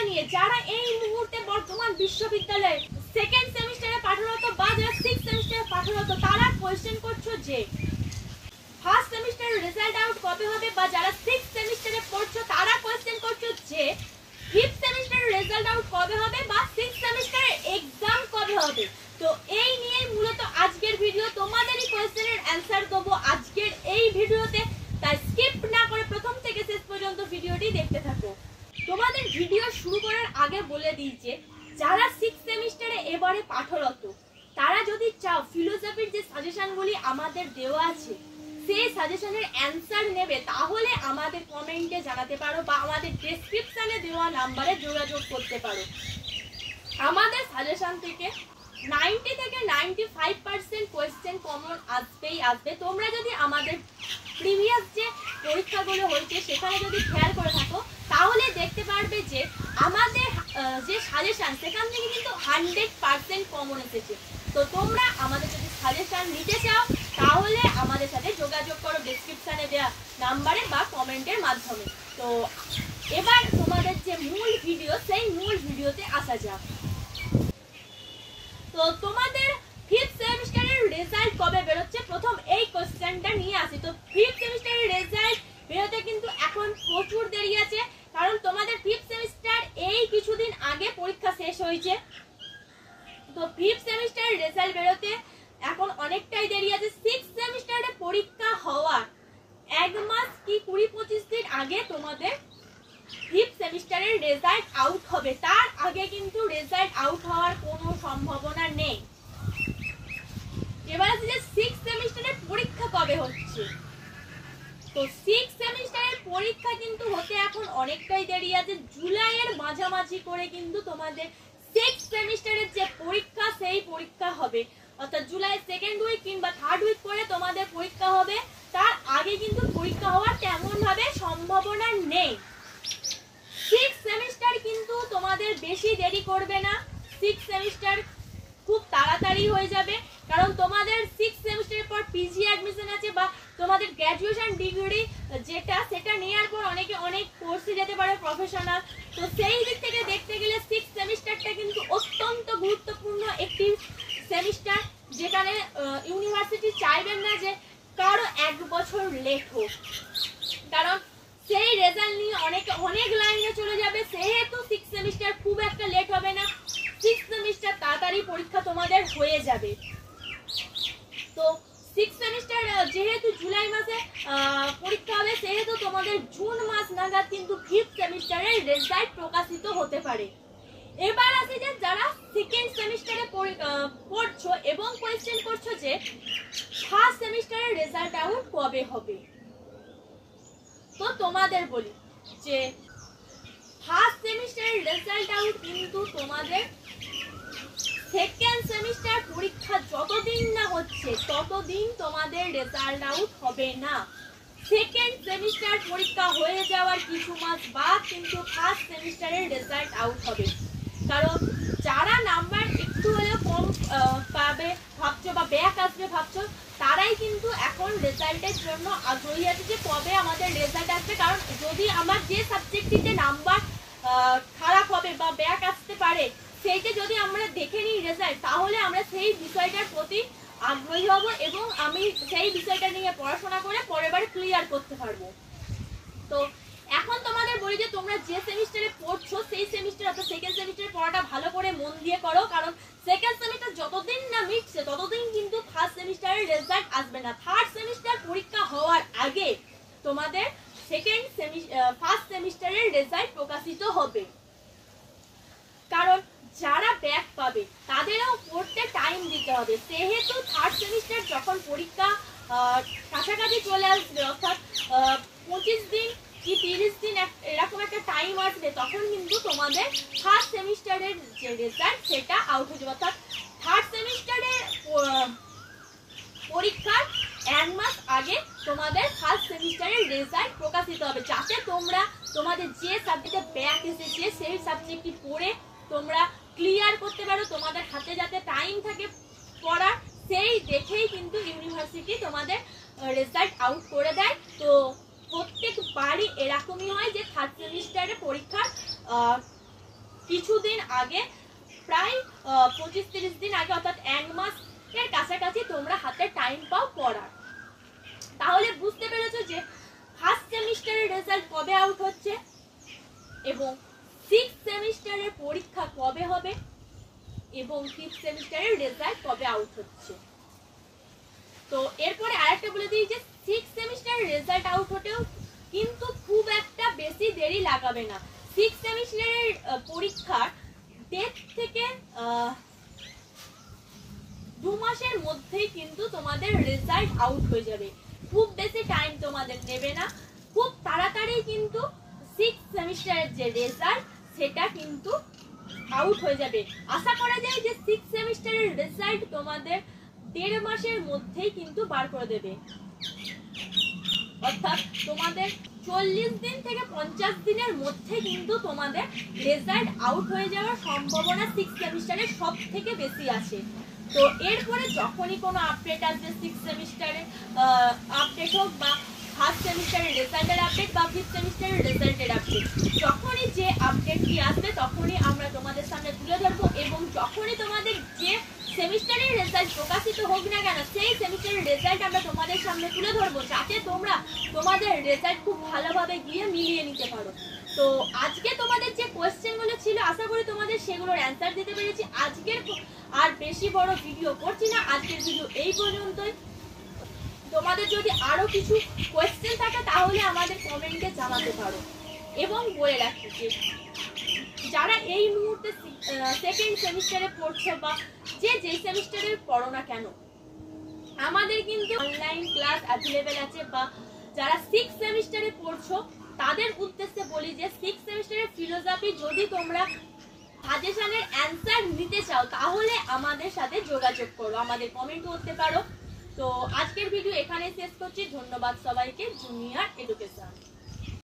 জানিয়ে যারা এই মুহূর্তে বর্তমান বিশ্ববিদ্যালয়ে সেকেন্ড সেমিস্টারে পাঠরত বা যারা 6th সেমিস্টারে পাঠরত তারা কোয়েশ্চেন করছো যে ফার্স্ট সেমিস্টারের রেজাল্ট আউট কবে হবে, বা যারা 6th সেমিস্টারে পড়ছো তারা কোয়েশ্চেন করছো যে 5th সেমিস্টারের রেজাল্ট আউট কবে হবে বা 6th সেমিস্টারের এক্সাম কবে হবে। তো এই নিয়ে মূলত আজকের ভিডিও, তোমাদেরই কোয়েশ্চেনের অ্যানসার দেবো আজকের এই ভিডিওতে, তাই স্কিপ না করে প্রথম থেকে শেষ পর্যন্ত ভিডিওটি দেখতে থাকো। তোমাদের ভিডিও শুরু করার আগে বলে দিই যে যারা 6th সেমিস্টারে এবারে পাঠরত তারা যদি চাও ফিলোসফির যে সাজেশনগুলি আমাদের দেওয়া আছে সেই সাজেশনের অ্যানসার নেবে, তাহলে আমাদের কমেন্টে জানাতে পারো বা আমাদের ডেসক্রিপশনে দেওয়া নাম্বারে যোগাযোগ করতে পারো। আমাদের সাজেশন থেকে 90 থেকে 95% কোয়েশ্চেন কমন আসবেই আসবে। তোমরা যদি আমাদের প্রিভিয়াস যে পরীক্ষাগুলো হয়েছে সেখানে যদি খেয়াল করে থাকো তাহলে দেখতে পারবে যে আমাদের যে সাজেশন সেখান থেকে কিন্তু 100% কমন এসেছে। তো তোমরা আমাদের যদি সাজেশন নিতে চাও তাহলে আমাদের সাথে যোগাযোগ করো ডেসক্রিপশনে দেওয়া নাম্বারে বা কমেন্টের মাধ্যমে। তো এবার তোমাদের যে মূল ভিডিও সেই মূল ভিডিওতে আসা যাক। তো তোমাদের 5th সেমিস্টারের রেজাল্ট কবে বেরোচ্ছে, প্রথম এই কোশ্চেনটা নিয়ে আসি। তো 5th সেমিস্টারের রেজাল্ট বেরোতে কিন্তু এখন প্রচুর দেরি আছে, কারণ তোমাদের 5th সেমিস্টার এই কিছুদিন আগে পরীক্ষা শেষ হয়েছে। তো 5th সেমিস্টারের রেজাল্ট বেরোতে এখন অনেকটাই দেরি আছে। 6th সেমিস্টারে পরীক্ষা হওয়ার 1 মাস কি 20-25 দিন আগে তোমাদের 5th সেমিস্টারের রেজাল্ট আউট হবে, তার আগে কিন্তু রেজাল্ট আউট হওয়ার কোনো সম্ভাবনা নেই। এবার আছে যে 6th সেমিস্টারের পরীক্ষা কবে হচ্ছে। তো 6th সেমিস্টারের পরীক্ষা কিন্তু হতে এখন অনেকটাই দেরি আছে, জুলাইয়ের মাঝামাঝি করে কিন্তু তোমাদের 6th সেমিস্টারের যে পরীক্ষা সেই পরীক্ষা হবে, অর্থাৎ জুলাই 2nd উইক কিংবা 3rd উইক করে তোমাদের পরীক্ষা হবে। তার আগে কিন্তু পরীক্ষা হওয়ার তেমন ভাবে সম্ভাবনা নেই। 6th সেমিস্টার কিন্তু তোমাদের বেশি দেরি করবে না, 6th সেমিস্টার খুব তাড়াতাড়ি হয়ে যাবে, কারণ তোমাদের 6th সেমিস্টারের পর পিজি অ্যাডমিশন আছে বা তোমাদের গ্র্যাজুয়েশন ডিগ্রি যেটা সেটা নেওয়ার পর অনেকে অনেক কোর্সে যেতে পারে প্রফেশনাল। তো সেই দিক থেকে দেখতে গেলে 6th সেমিস্টারটা কিন্তু অত্যন্ত গুরুত্বপূর্ণ একটি সেমিস্টার, যেখানে ইউনিভার্সিটি চাইবেন না যে কারো 1 বছর লেট হোক, কারণ সেই রেজাল্ট নিয়ে অনেক লাইনে চলে যাবে। সেহেতু 6th সেমিস্টার খুব একটা লেট হবে না, 6th সেমিস্টার তাড়াতাড়ি পরীক্ষা তোমাদের হয়ে যাবে। তো 6th সেমিস্টার যেহেতু জুলাই মাসে পরীক্ষা হবে, সেহেতু তোমাদের জুন মাস নাগাদ কিন্তু 5th সেমিস্টারের রেজাল্ট প্রকাশিত হতে পারে। এবার আসি যে যারা 2nd সেমিস্টারে পড়ছো এবং কোয়েশ্চেন করছো যে 1st সেমিস্টারের রেজাল্ট আউট কবে হবে। তো তোমাদের বলি যে 1st সেমিস্টারের রেজাল্ট আউট কিন্তু তোমাদের 2nd সেমিস্টার পরীক্ষা যতদিন না হচ্ছে ততদিন তোমাদের রেজাল্ট আউট হবে না। 2nd সেমিস্টার পরীক্ষা হয়ে যাওয়ার কিছু মাস বাদ কিন্তু 1st সেমিস্টারের রেজাল্ট আউট হবে, কারণ যারা নাম্বার একটু হলেও কম পাবে ভাবছো বা ব্যাক আসবে ভাবছো, তারাই কিন্তু এখন রেজাল্টের জন্য আগ্রহী আছে যে কবে আমাদের রেজাল্ট আসবে। কারণ যদি আমার যে সাবজেক্টটিতে নাম্বার খারাপ হবে বা ব্যাক আসতে পারে সেইটা যদি আমরা দেখে নিই রেজাল্ট, তাহলে আমরা সেই বিষয়টার প্রতি আগ্রহী হব এবং আমি সেই বিষয়টা নিয়ে পড়াশোনা করে পরের বারে ক্লিয়ার করতে পারবো। তো এখন তোমাদের বলি যে তোমরা যে সেমিস্টারে পড়ছো সেই সেমিস্টার অর্থাৎ 2nd সেমিস্টারে পড়াটা ভালো করে মন দিয়ে করো, কারণ 2nd সেমিস্টার যতদিন না মিটছে ততদিন কিন্তু 1st সেমিস্টারের রেজাল্ট আসবে না। 3rd সেমিস্টার পরীক্ষা হওয়ার আগে তোমাদের 1st সেমিস্টারের রেজাল্ট প্রকাশিত হবে, কারণ যারা ব্যাক পাবে তাদেরও পড়তে টাইম দিতে হবে। সেহেতু 3rd সেমিস্টার যখন পরীক্ষা কাছাকাছি চলে আসবে, অর্থাৎ 25 দিন কি 30 দিন এরকম একটা টাইম আসবে, তখন কিন্তু তোমাদের 1st সেমিস্টারের যে রেজাল্ট সেটা আউট হয়ে যাবে। অর্থাৎ 3rd সেমিস্টারের পরীক্ষার 1 মাস আগে তোমাদের 1st সেমিস্টারের রেজাল্ট প্রকাশিত হবে, যাতে তোমরা তোমাদের যে সাবজেক্টে ব্যাক এসেছে সেই সাবজেক্টটি পড়ে তোমরা ক্লিয়ার করতে পারো, তোমাদের হাতে যাতে টাইম থাকে পড়ার, সেই দেখেই কিন্তু ইউনিভার্সিটি তোমাদের রেজাল্ট আউট করে দেয়। তো প্রত্যেকবারই এরকমই হয় যে 3rd সেমিস্টারে পরীক্ষার কিছুদিন আগে, প্রায় 25-30 দিন আগে, অর্থাৎ 1 মাসের কাছাকাছি তোমরা হাতে টাইম পাও পড়ার। তাহলে বুঝতে পেরেছো যে ফার্স্ট সেমিস্টারের রেজাল্ট কবে আউট হচ্ছে এবং 6th সেমিস্টারের পরীক্ষা কবে হবে এবং 5th সেমিস্টারের রেজাল্ট কবে আউট হচ্ছে। তো এরপরে আরেকটা বলে দিই যে 6th সেমিস্টারের রেজাল্ট আউট হতেও কিন্তু খুব একটা বেশি দেরি লাগাবে না। 6th সেমিস্টারের পরীক্ষার ডেট থেকে 2 মাসের মধ্যেই কিন্তু তোমাদের রেজাল্ট আউট হয়ে যাবে। খুব বেশি টাইম তোমাদের নেবে না, খুব তাড়াতাড়ি কিন্তু 6th সেমিস্টারের যে রেজাল্ট সেটা কিন্তু আউট হয়ে যাবে। আশা করা যায় যে 6th সেমিস্টারের রেজাল্ট তোমাদের 1.5 মাসের মধ্যেই কিন্তু বার করে দেবে, অর্থাৎ তোমাদের 40 দিন থেকে 50 দিনের মধ্যে কিন্তু তোমাদের রেজাল্ট আউট হয়ে যাওয়ার সম্ভাবনা 6th সেমিস্টারে সব থেকে বেশি আছে। তো এরপরে যখনই কোনো আপডেট আসবে 6th সেমিস্টারে আপডেট হোক বা ফার্স্ট সেমিস্টারের রেজাল্টের আপডেট বা 5th সেমিস্টারের রেজাল্টের আপডেট, যখনই যে আপডেটটি আসবে তখনই আমরা তোমাদের সামনে তুলে ধরবো এবং যখনই তোমাদের যে সেমিস্টারের রেজাল্ট প্রকাশিত হোক না কেন সেই সেমিস্টারের রেজাল্ট আমরা তোমাদের সামনে তুলে ধরবো, যাতে তোমরা তোমাদের রেজাল্ট খুব ভালোভাবে গিয়ে মিলিয়ে নিতে পারো। তো আজকে তোমাদের যে কোয়েশ্চেনগুলো ছিল আশা করি তোমাদের সেগুলোর অ্যান্সার দিতে পেরেছি। আজকের আর বেশি বড় ভিডিও করছি না, আজকের ভিডিও এই পর্যন্তই। তোমাদের যদি আরো কিছু কোয়েশ্চেন থাকে তাহলে আমাদের কমেন্টে জানাতে পারো। এবং বলে রাখি যে যারা এই মুহূর্তে 2nd সেমিস্টারে পড়ছো বা যে সেমিস্টারে পড়ো না কেন, আমাদের কিন্তু অনলাইন ক্লাস অ্যাভেলেবেল আছে। বা যারা 6th সেমিস্টারে পড়ছো তাদের উদ্দেশ্যে বলি যে 6th সেমিস্টারের ফিলোসফি যদি তোমরা সাজেশনের অ্যান্সার নিতে চাও তাহলে আমাদের সাথে যোগাযোগ করো, আমাদের কমেন্ট করতে পারো। তো আজকের ভিডিও এখানে শেষ করছি। ধন্যবাদ সবাইকে। Junior education.